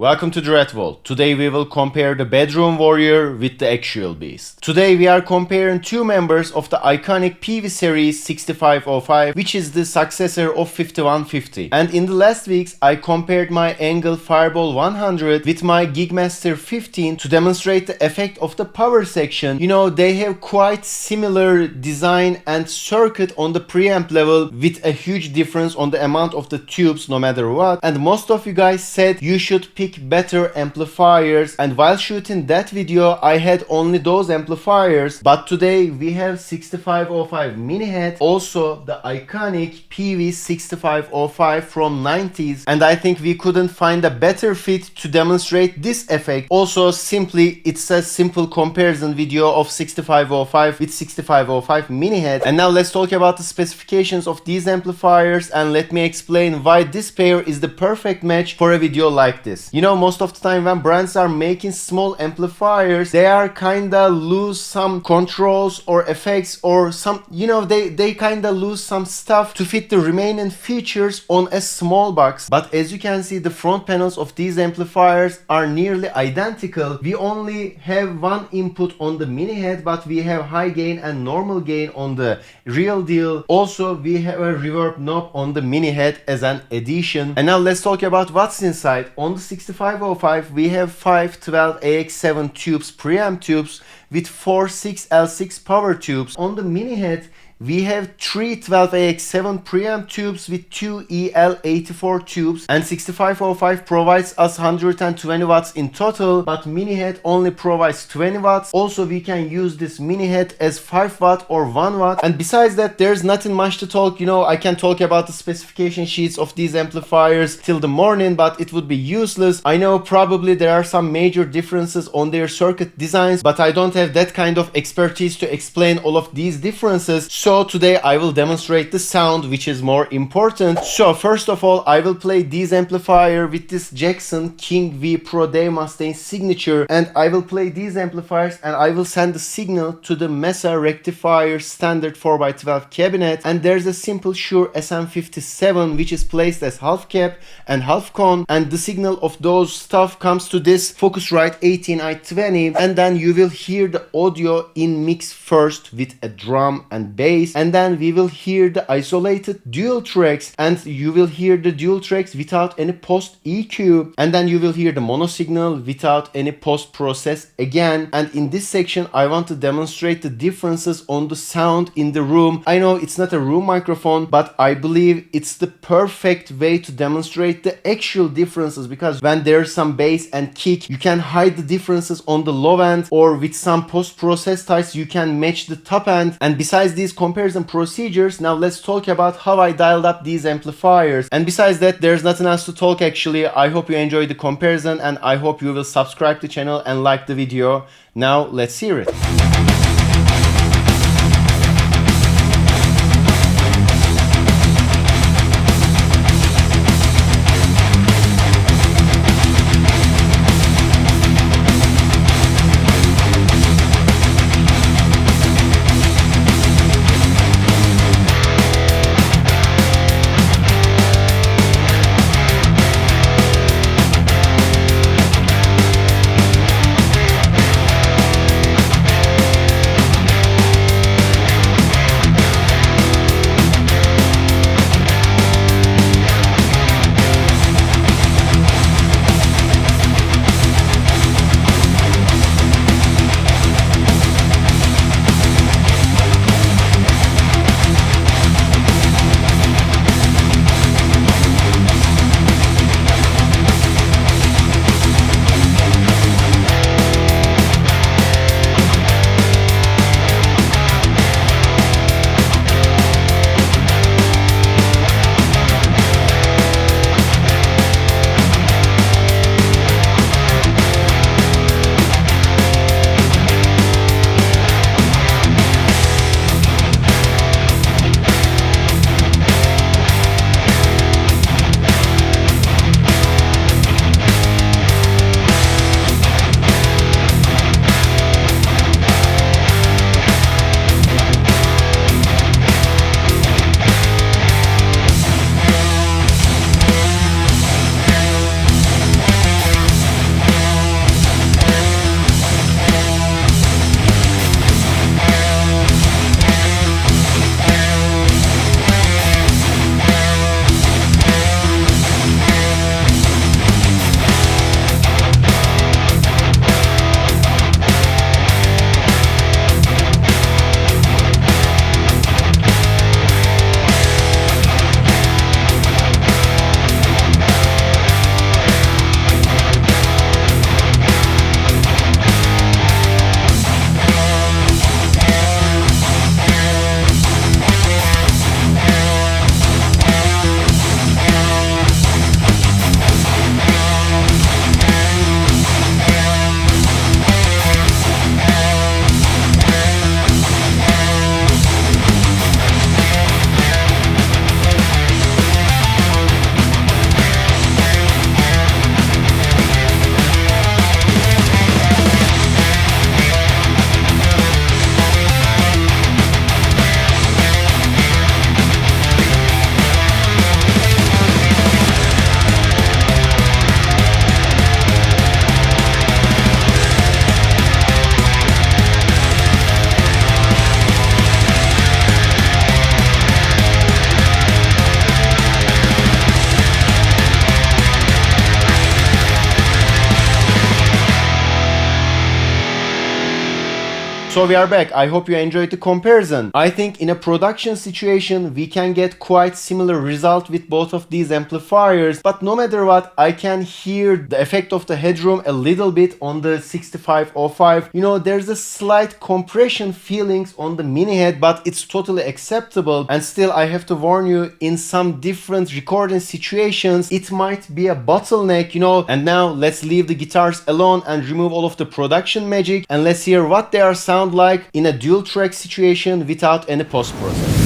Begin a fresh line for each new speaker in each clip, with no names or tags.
Welcome to the Red Vault. Today we will compare the Bedroom Warrior with the actual beast. Today we are comparing two members of the iconic Peavey series 6505, which is the successor of 5150. And in the last weeks I compared my Angle Fireball 100 with my Gigmaster 15 to demonstrate the effect of the power section. You know, they have quite similar design and circuit on the preamp level with a huge difference on the amount of the tubes no matter what. And most of you guys said you should pick better amplifiers, and while shooting that video I had only those amplifiers, but today we have 6505 mini head, also the iconic Peavey 6505 from 90s, and I think we couldn't find a better fit to demonstrate this effect. Also simply it's a simple comparison video of 6505 with 6505 mini head. And now let's talk about the specifications of these amplifiers, and let me explain why this pair is the perfect match for a video like this. You know, most of the time when brands are making small amplifiers, they are kinda lose some controls or effects or some, you know, they kinda lose some stuff to fit the remaining features on a small box. But as you can see, the front panels of these amplifiers are nearly identical. We only have one input on the mini head, but we have high gain and normal gain on the real deal. Also we have a reverb knob on the mini head as an addition. And now let's talk about what's inside. On the 6505 we have 5 12AX7 tubes, preamp tubes with 4 6L6 power tubes. On the mini head we have 3 12AX7 preamp tubes with 2 EL84 tubes, and 6505 provides us 120 watts in total, but mini head only provides 20 watts. Also we can use this mini head as 5 watt or 1 watt. And besides that, there's nothing much to talk. You know, I can talk about the specification sheets of these amplifiers till the morning, but it would be useless. I know probably there are some major differences on their circuit designs, but I don't have that kind of expertise to explain all of these differences. So today I will demonstrate the sound, which is more important. So first of all, I will play these amplifier with this Jackson King V Pro Day Mustaine signature, and I will play these amplifiers and I will send the signal to the Mesa Rectifier standard 4x12 cabinet. And there's a simple Shure SM57 which is placed as half cap and half con, and the signal of those stuff comes to this Focusrite 18i20, and then you will hear the audio in mix first with a drum and bass, and then we will hear the isolated dual tracks, and you will hear the dual tracks without any post EQ, and then you will hear the mono signal without any post process again. And in this section I want to demonstrate the differences on the sound in the room. I know it's not a room microphone, but I believe it's the perfect way to demonstrate the actual differences, because when there's some bass and kick you can hide the differences on the low end, or with some post process types you can match the top end. And besides these comparison procedures, now let's talk about how I dialed up these amplifiers. And besides that, there's nothing else to talk actually. I hope you enjoyed the comparison, and I hope you will subscribe to the channel and like the video. Now let's hear it. So we are back. I hope you enjoyed the comparison. I think in a production situation we can get quite similar result with both of these amplifiers, but no matter what, I can hear the effect of the headroom a little bit on the 6505. You know, there's a slight compression feelings on the mini head, but it's totally acceptable. And still, I have to warn you, in some different recording situations it might be a bottleneck, you know. And now let's leave the guitars alone and remove all of the production magic, and let's hear what they are sound like in a dual track situation without any post process.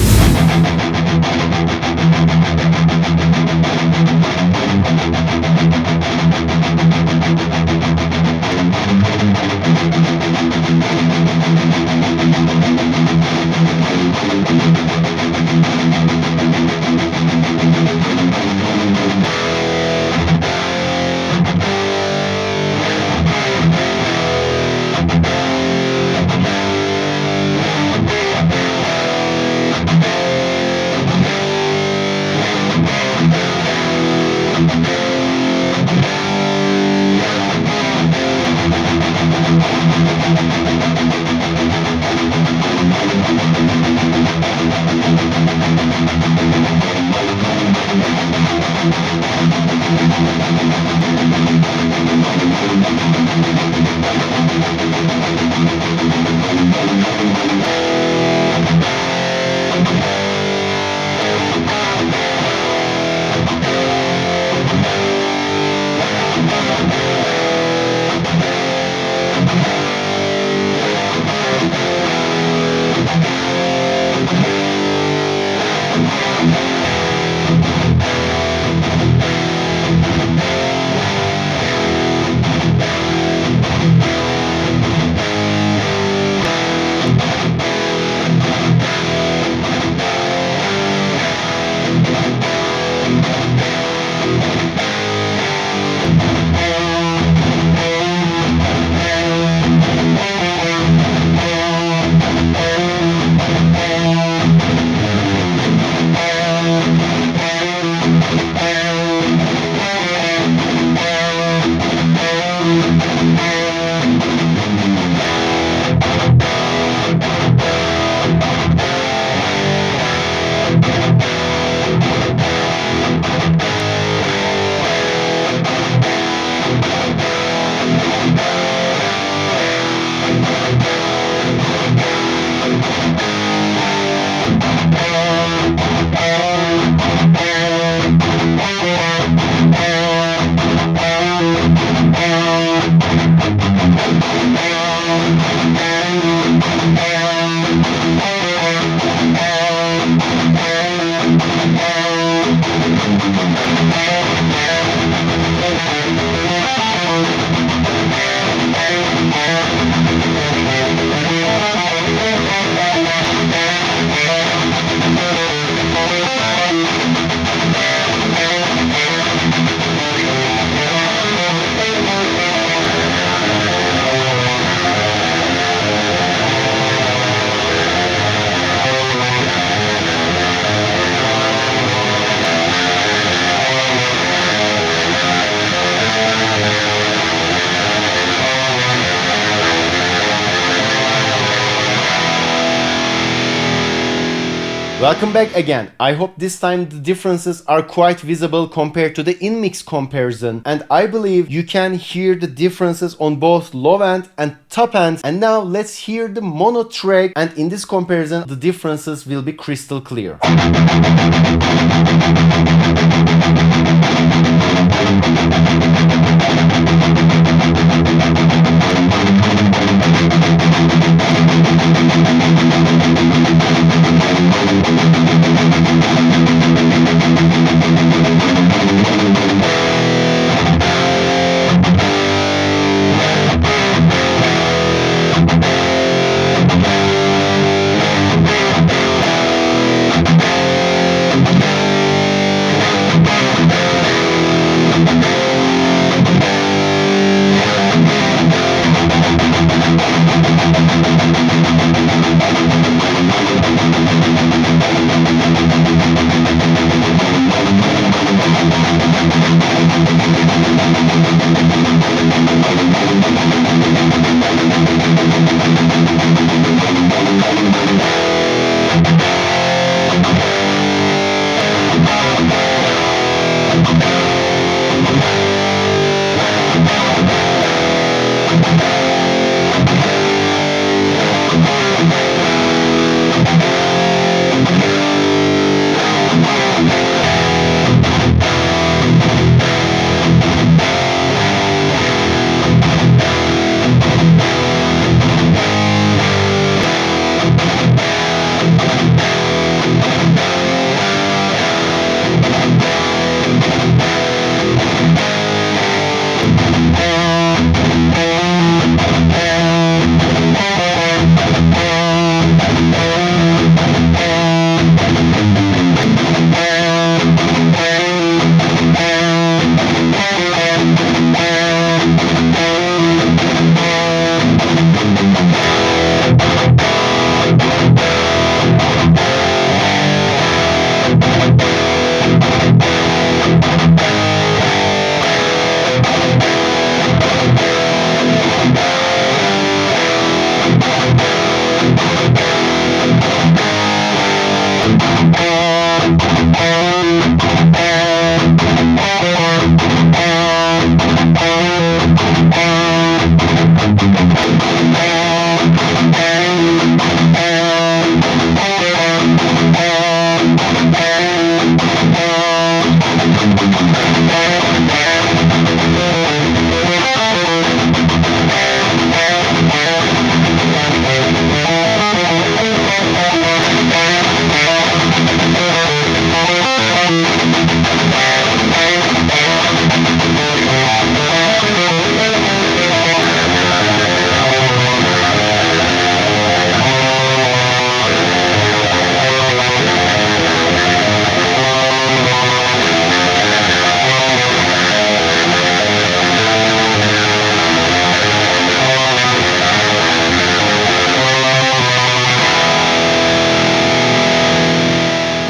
Welcome back again. I hope this time the differences are quite visible compared to the in-mix comparison, and I believe you can hear the differences on both low end and top end. And now let's hear the mono track, and in this comparison the differences will be crystal clear.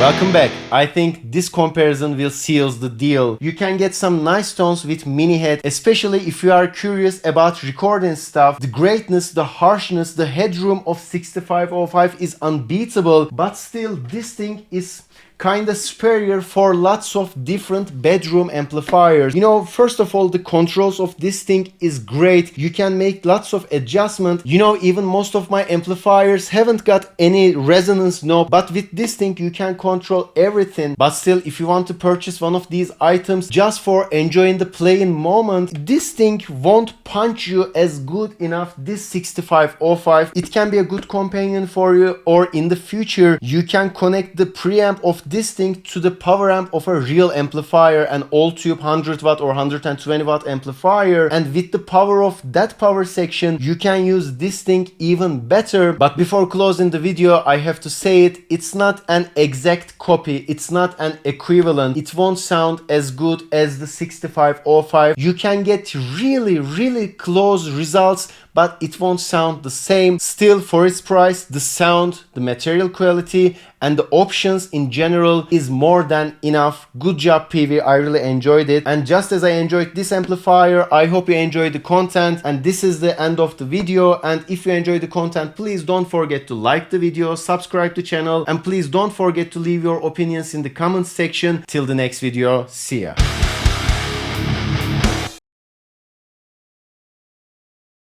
Welcome back. I think this comparison will seal the deal. You can get some nice tones with mini head, especially if you are curious about recording stuff. The greatness, the harshness, the headroom of 6505 is unbeatable, but still this thing is kinda superior for lots of different bedroom amplifiers. You know, first of all, the controls of this thing is great. You can make lots of adjustment. You know, even most of my amplifiers haven't got any resonance knob, but with this thing you can control everything. But still, if you want to purchase one of these items just for enjoying the playing moment, this thing won't punch you as good enough this 6505. It can be a good companion for you, or in the future you can connect the preamp of this thing to the power amp of a real amplifier, an all tube 100 watt or 120 watt amplifier, and with the power of that power section you can use this thing even better. But before closing the video, I have to say it's not an exact copy, it's not an equivalent. It won't sound as good as the 6505. You can get really close results, but it won't sound the same. Still, for its price, the sound, the material quality, and the options in general is more than enough. Good job, Peavey. I really enjoyed it. And just as I enjoyed this amplifier, I hope you enjoyed the content. And this is the end of the video. And if you enjoyed the content, please don't forget to like the video, subscribe to the channel, and please don't forget to leave your opinions in the comments section. Till the next video, see ya.